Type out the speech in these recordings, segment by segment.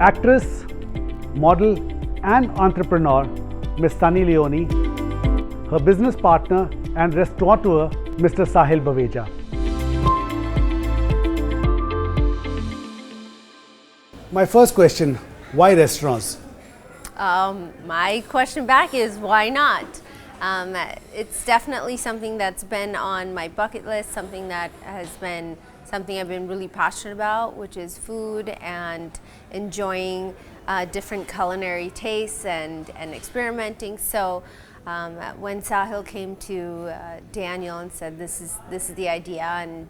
Actress, model and entrepreneur Ms. Sunny Leone, her business partner and restaurateur Mr. Sahil Baweja. My first question, why restaurants? My question back is why not? It's definitely something that's been on my bucket list, something that has been something I've been really passionate about, which is food and enjoying different culinary tastes and experimenting. So when Sahil came to Daniel and said this is the idea, and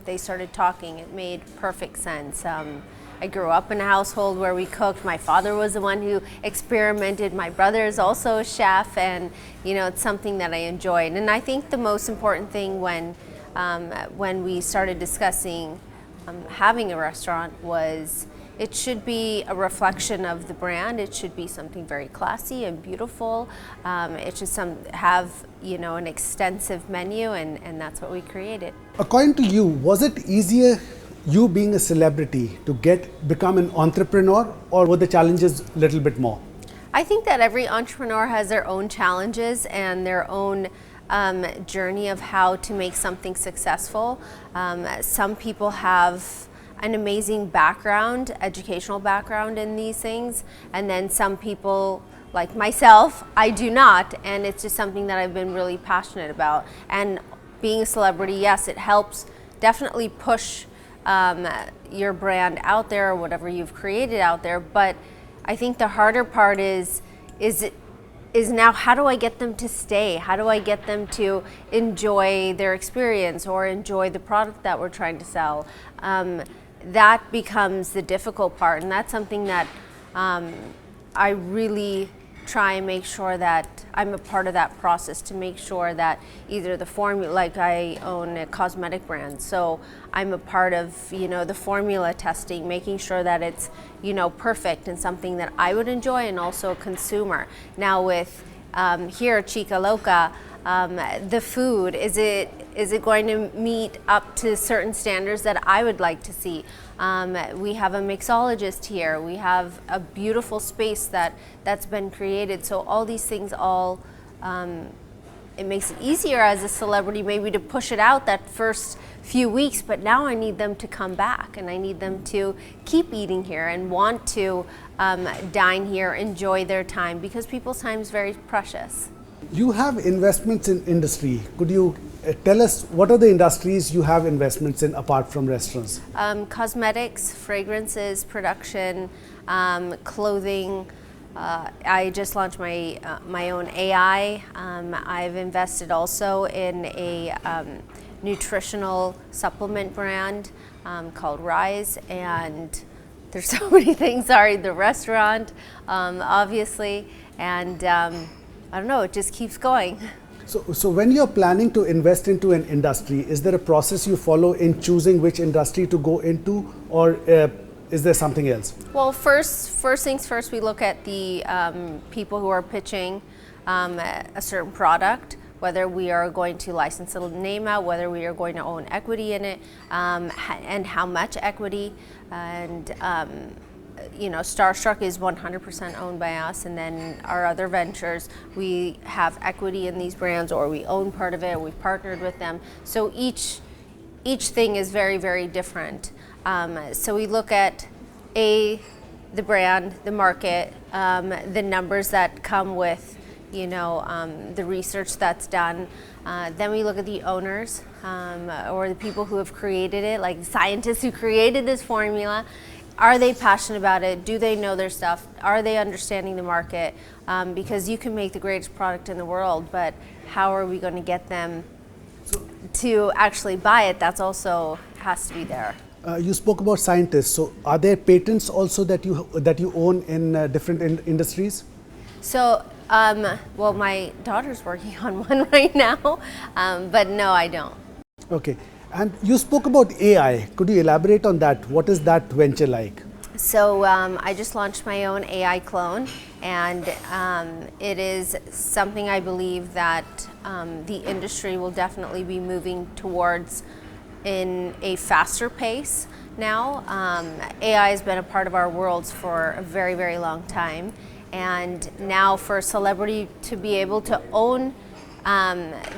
they started talking, it made perfect sense. I grew up in a household where we cooked. My father was the one who experimented. My brother is also a chef, and it's something that I enjoyed. And I think the most important thing when we started discussing having a restaurant was it should be a reflection of the brand. It should be something very classy and beautiful. It should have an extensive menu, and that's what we created. According to you, was it easier, you being a celebrity, to become an entrepreneur, or were the challenges a little bit more? I think that every entrepreneur has their own challenges and their own journey of how to make something successful. Some people have an amazing background, educational background in these things, and then some people, like myself, I do not, and it's just something that I've been really passionate about. And being a celebrity, yes, it helps definitely push your brand out there or whatever you've created out there, but I think the harder part is now how do I get them to stay? How do I get them to enjoy their experience or enjoy the product that we're trying to sell? That becomes the difficult part, and that's something that I really try and make sure that I'm a part of that process, to make sure that either the formula, like I own a cosmetic brand, so I'm a part of the formula testing, making sure that it's perfect and something that I would enjoy, and also a consumer. Now with here Chica, Loca, the food, is it going to meet up to certain standards that I would like to see? We have a mixologist here. We have a beautiful space that's been created. So all these things, it makes it easier as a celebrity maybe to push it out that first few weeks, but now I need them to come back, and I need them to keep eating here and want to dine here, enjoy their time, because people's time is very precious. You have investments in industry. Could you tell us what are the industries you have investments in apart from restaurants? Cosmetics, fragrances, production, clothing. I just launched my own AI. I've invested also in a nutritional supplement brand called Rise, and there's so many things. Sorry, the restaurant, obviously, and I don't know, it just keeps going. So when you're planning to invest into an industry, is there a process you follow in choosing which industry to go into, or is there something else? Well, first things first, we look at the people who are pitching a certain product, whether we are going to license the name out, whether we are going to own equity in it, and how much equity. And Starstruck is 100% owned by us, and then our other ventures, we have equity in these brands, or we own part of it, or we've partnered with them. So each thing is very, very different. So we look at the brand, the market, the numbers that come with the research that's done. Then we look at the owners, or the people who have created it, like scientists who created this formula. Are they passionate about it? Do they know their stuff? Are they understanding the market? Because you can make the greatest product in the world, but how are we going to get them to actually buy it? That's also has to be there. You spoke about scientists. So are there patents also that you own in different industries? So, well, my daughter's working on one right now, but no, I don't. Okay. And you spoke about AI. Could you elaborate on that? What is that venture like? So I just launched my own AI clone, and it is something I believe that the industry will definitely be moving towards in a faster pace. now. AI has been a part of our worlds for a very, very long time. And now for a celebrity to be able to own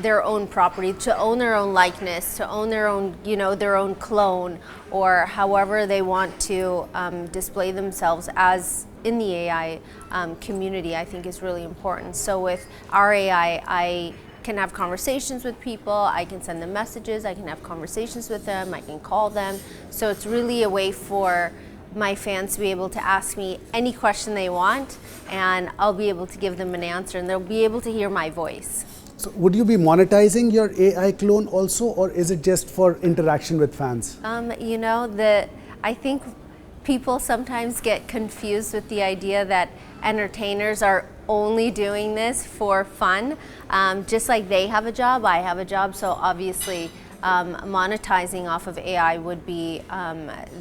their own property, to own their own likeness, to own their own, their own clone, or however they want to display themselves as in the AI community, I think is really important. So with our AI, I can have conversations with people, I can send them messages, I can have conversations with them, I can call them. So it's really a way for my fans to be able to ask me any question they want, and I'll be able to give them an answer, and they'll be able to hear my voice. So would you be monetizing your AI clone also, or is it just for interaction with fans? I think people sometimes get confused with the idea that entertainers are only doing this for fun. Just like they have a job, I have a job, so obviously monetizing off of AI would be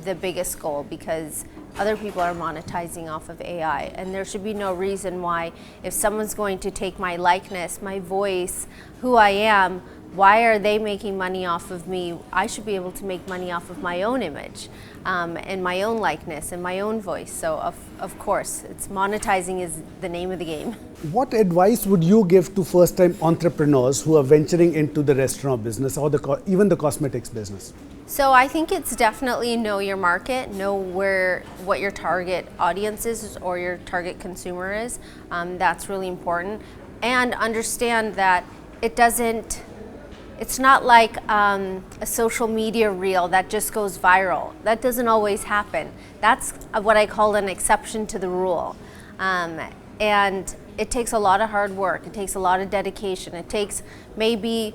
the biggest goal, because other people are monetizing off of AI, and there should be no reason why, if someone's going to take my likeness, my voice, who I am, why are they making money off of me? I should be able to make money off of my own image and my own likeness and my own voice. So of course, it's monetizing is the name of the game. What advice would you give to first-time entrepreneurs who are venturing into the restaurant business or even the cosmetics business? So I think it's definitely know your market, know what your target audience is or your target consumer is. That's really important. And understand that it's not like a social media reel that just goes viral. That doesn't always happen. That's what I call an exception to the rule. And it takes a lot of hard work. It takes a lot of dedication. It takes maybe,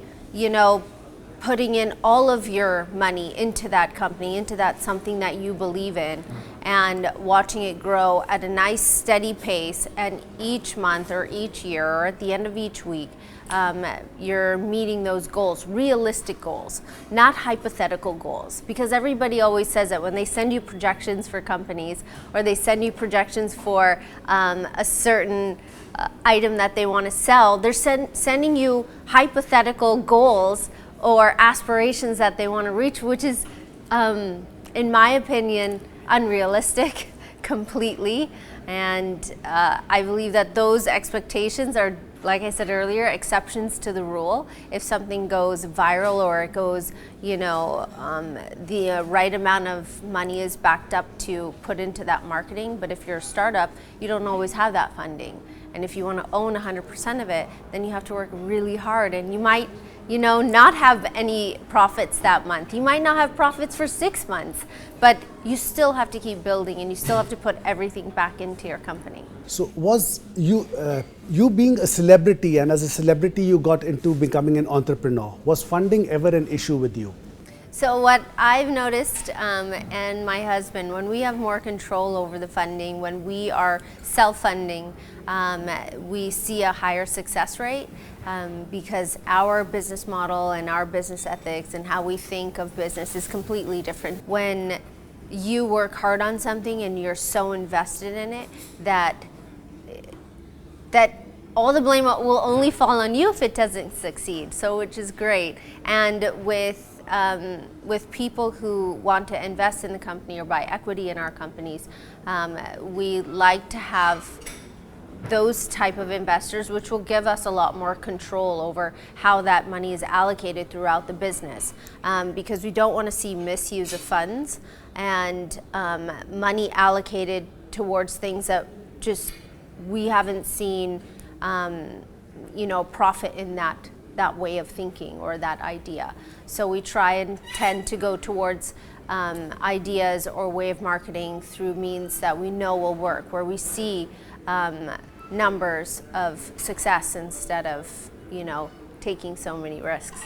putting in all of your money into that company, into that something that you believe in, and watching it grow at a nice steady pace, and each month or each year or at the end of each week, you're meeting those goals, realistic goals, not hypothetical goals. Because everybody always says that when they send you projections for companies, or they send you projections for a certain item that they want to sell, they're sending you hypothetical goals or aspirations that they want to reach, which is, in my opinion, unrealistic completely. And I believe that those expectations are, like I said earlier, exceptions to the rule. If something goes viral or it goes, the right amount of money is backed up to put into that marketing. But if you're a startup, you don't always have that funding. And if you want to own 100% of it, then you have to work really hard, and you might not have any profits that month. You might not have profits for 6 months, but you still have to keep building, and you still have to put everything back into your company. So was you being a celebrity, and as a celebrity you got into becoming an entrepreneur, was funding ever an issue with you? So what I've noticed, and my husband, when we have more control over the funding, when we are self-funding, we see a higher success rate, because our business model and our business ethics and how we think of business is completely different. When you work hard on something and you're so invested in it that all the blame will only fall on you if it doesn't succeed, so which is great. And with people who want to invest in the company or buy equity in our companies, we like to have those type of investors, which will give us a lot more control over how that money is allocated throughout the business, because we don't want to see misuse of funds and money allocated towards things that just we haven't seen profit in that way of thinking or that idea. So we try and tend to go towards ideas or way of marketing through means that we know will work, where we see numbers of success instead of taking so many risks.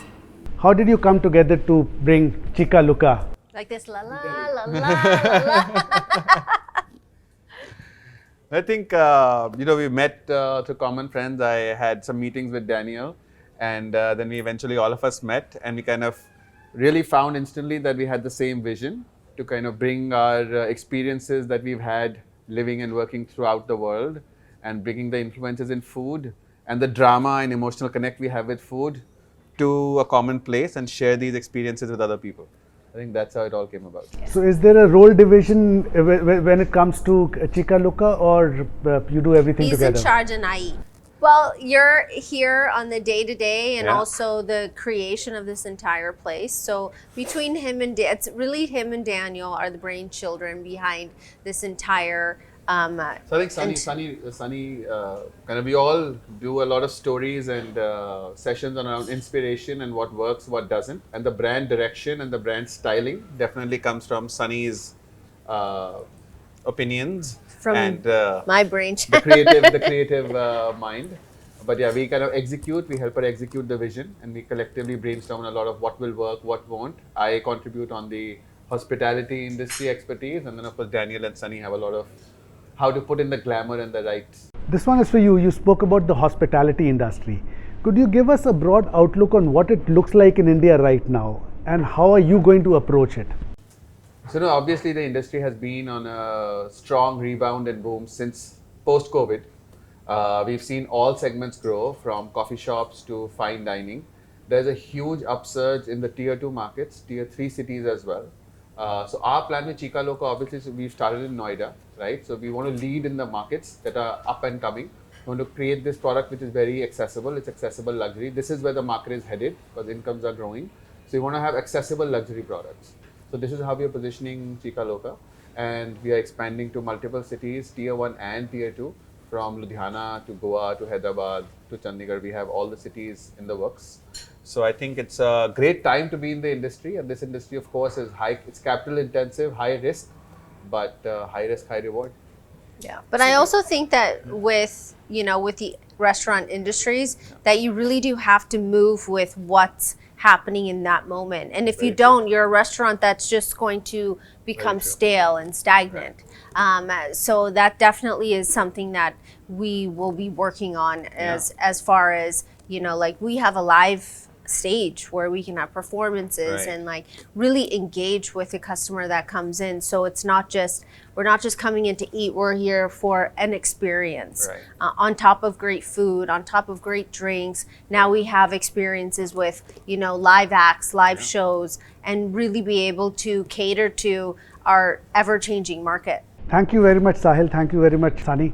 How did you come together to bring Chica Loca? Like this, la la la la la. I think we met through common friends. I had some meetings with Daniel, and then we eventually all of us met, and we kind of really found instantly that we had the same vision to kind of bring our experiences that we've had living and working throughout the world, and bringing the influences in food and the drama and emotional connect we have with food to a common place and share these experiences with other people. I think that's how it all came about. So is there a role division when it comes to Chica Loca, or you do everything He's together? in charge and I eat. Well, you're here on the day to day and Yeah. also the creation of this entire place. So between him and it's really him and Daniel are the brain children behind this entire. So I think Sunny, kind of we all do a lot of stories and sessions around inspiration and what works, what doesn't, and the brand direction and the brand styling definitely comes from Sunny's opinions From and my brain. the creative mind. But yeah, we kind of execute. We help her execute the vision, and we collectively brainstorm a lot of what will work, what won't. I contribute on the hospitality industry expertise, and then of course Daniel and Sunny have a lot of how to put in the glamour and the right. This one is for you. You spoke about the hospitality industry. Could you give us a broad outlook on what it looks like in India right now, and how are you going to approach it? So no, obviously the industry has been on a strong rebound and boom since post-COVID. We've seen all segments grow, from coffee shops to fine dining. There's a huge upsurge in the tier 2 markets, tier 3 cities as well. So our plan with Chica Loca, obviously, so we've started in Noida, right? So we want to lead in the markets that are up and coming. We want to create this product which is very accessible. It's accessible luxury. This is where the market is headed because incomes are growing. So we want to have accessible luxury products. So this is how we are positioning Chica Loca, and we are expanding to multiple cities, tier 1 and tier 2, from Ludhiana to Goa to Hyderabad to Chandigarh. We have all the cities in the works. So I think it's a great time to be in the industry, and this industry, of course, is high. It's capital intensive, high risk, but high risk, high reward. Yeah, but I also think that with the restaurant industries, that you really do have to move with what's happening in that moment. And if you don't, you're a restaurant that's just going to become stale and stagnant. So that definitely is something that we will be working on as far as, like we have a live stage where we can have performances and like really engage with the customer that comes in. So it's not just, we're not just coming in to eat, we're here for an experience. On top of great food, on top of great drinks, now we have experiences with, live acts, live shows, and really be able to cater to our ever-changing market. Thank you very much, Sahil. Thank you very much, Sunny.